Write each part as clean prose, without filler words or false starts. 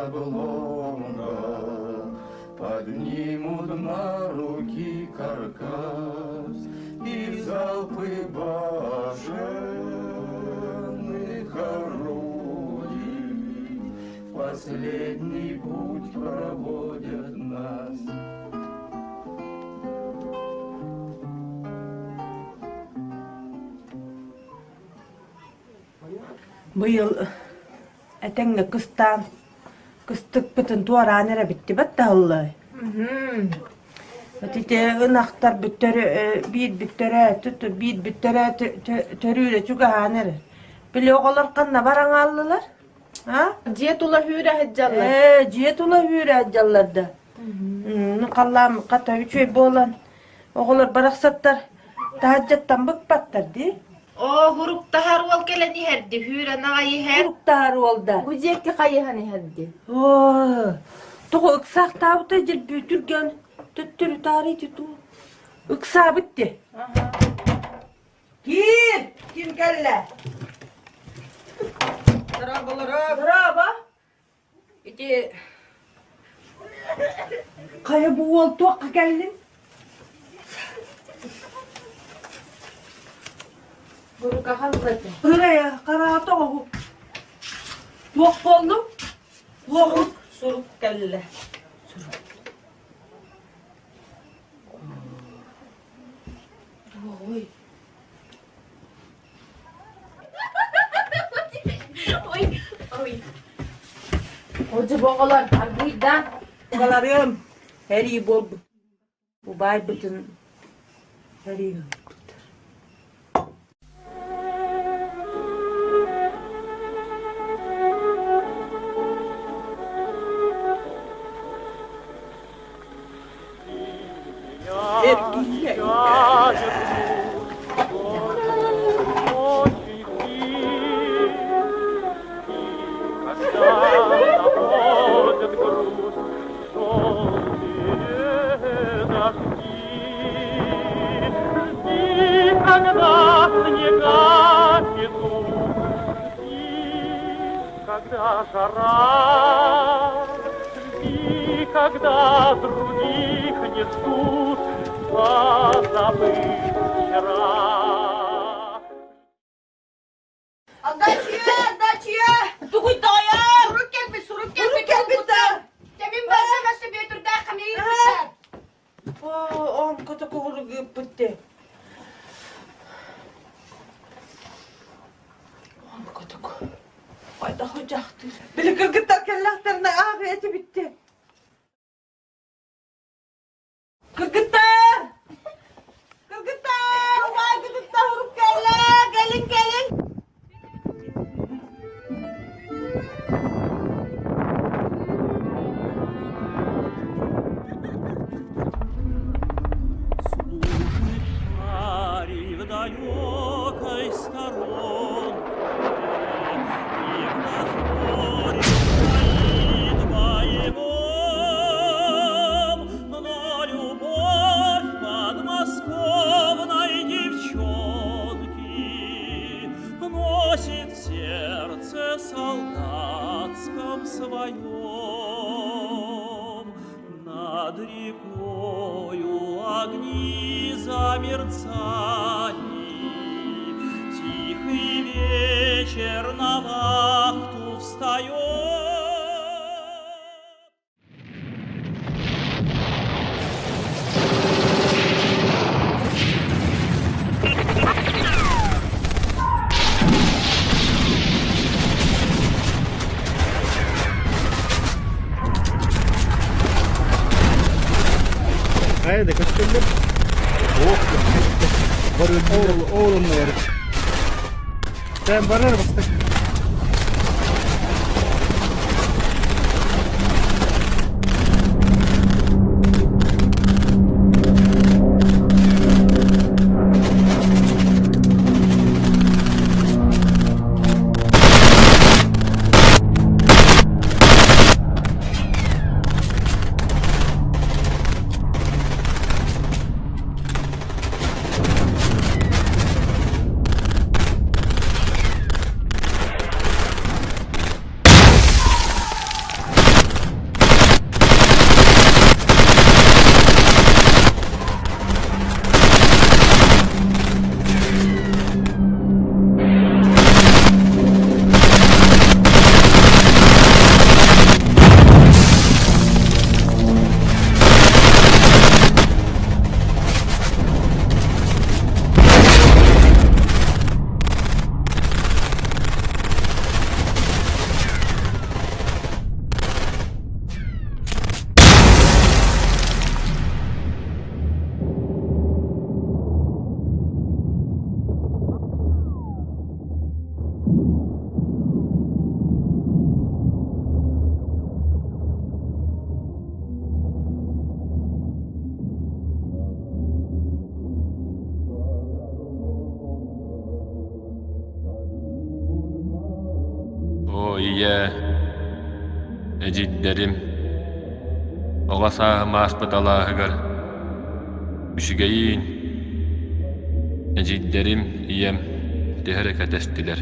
обломка поднимут на руки каркас и залпы башенных орудий в последний путь проводят нас. Быйыл этеңге кыстык бүтүн туаранера битти батталлы. Отите ынактар биттөрө төрүрө чугаанер. Биле оголор канна бараңаллылар. Жет ула хүрө хаджаллар. Жет ула хүрө хаджалларда. Каллам ката үчөй болан. Оголор бараксаттар тахажжаттан быкпаттар ди. О, хуруктахар ол келени херди, хүрө нагайы хер. Хуруктахар олда. Гүзекке кайыханы херди. О, тугу ыксак табыта жер бүтүргөн. Төттөрү таары туту. Ыкса битти. Ким келле? Здорово. Ити кая бу ол туакка келдин? Бурука халгыты. Ырая, кара тоогу. Туак болдум. Сурук келле. Ой. Ой. Ожо боголар, арбуйдан. Bogalarım, her iyi bol. Bu bay bütün her iyi. Когда жара, и когда других не ждут, позабыть вчера. Отдача! Тугуй тая! Сурук келбит. Темин базага себе турда камерин. Он ката ковуру гыппытты. Он ката ковуру. Ayda hocaktır. Bile kırgıtlar kellahtarına afiyeti bitti. Kırgıtlar! Vay kırgıtlar vurup kelle! Gelin! Слушай, в далекой сторонке солдатском своем над рекою огни замерцали, тихий вечер на вахту встает. Haydi kaçırdım. Oh. Var oğlumla var. Sen bana bak. ие эдиддерим оҕаса мааспыталааһыгар үсүгэйин эдиддерим ием тэһэрэ кэтэстилэр.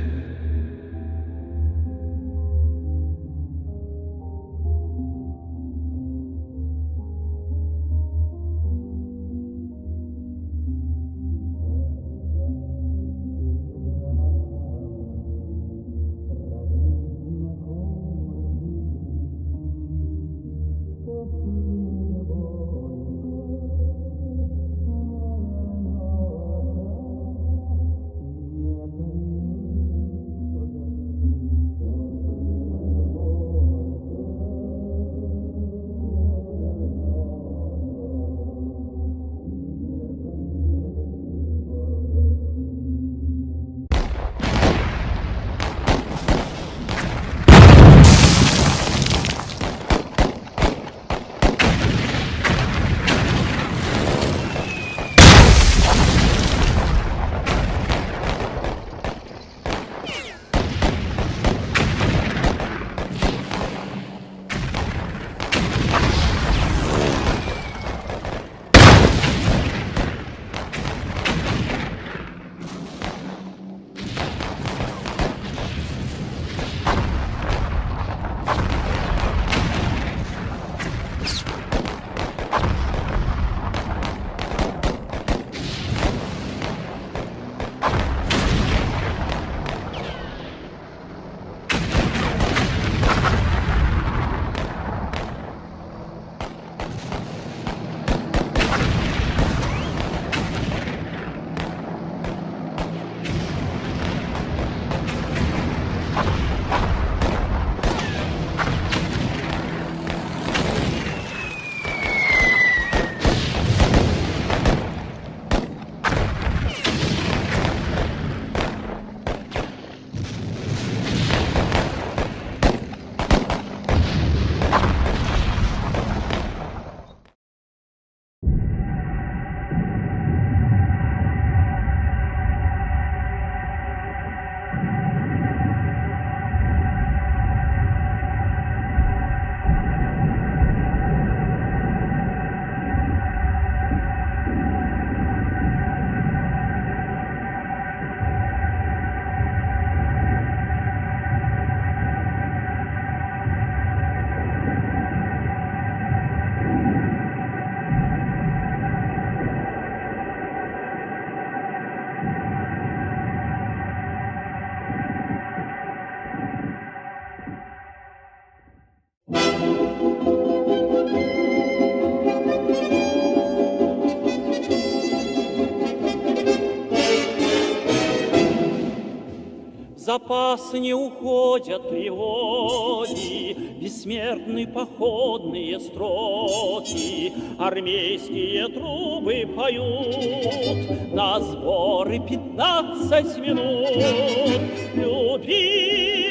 Запас не уходят тревоги, бессмертны походные строки, армейские трубы поют, на сборы 15 минут. Любимые,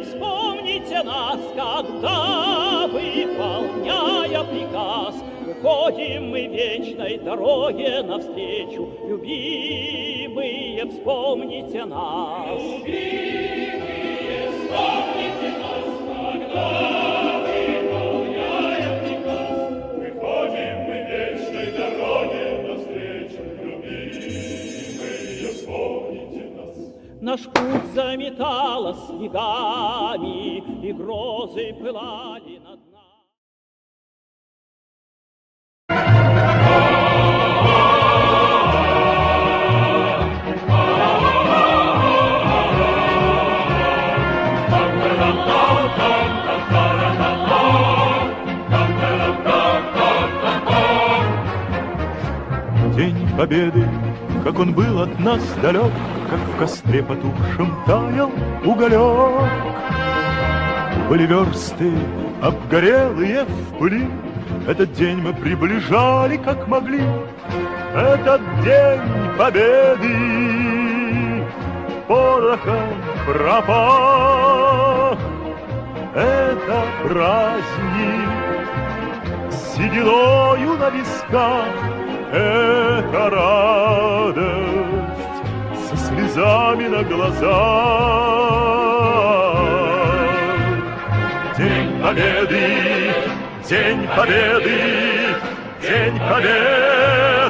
вспомните нас, когда, выполняя приказ, выходим мы вечной дороге навстречу. Любимые, вспомните нас. Любимые, вспомните нас, когда, выполняя приказ, выходим мы вечной дороге навстречу. Любимые, вспомните нас. Наш путь заметало снегами, и грозы пылали над нами. День Победы, как он был от нас далек, как в костре потухшем таял уголек. Были версты, обгорелые в пыли, этот день мы приближали, как могли. Этот день Победы порохом пропах. Это праздник с сединою на висках, это радость со слезами на глазах. День Победы, День Победы, День Победы.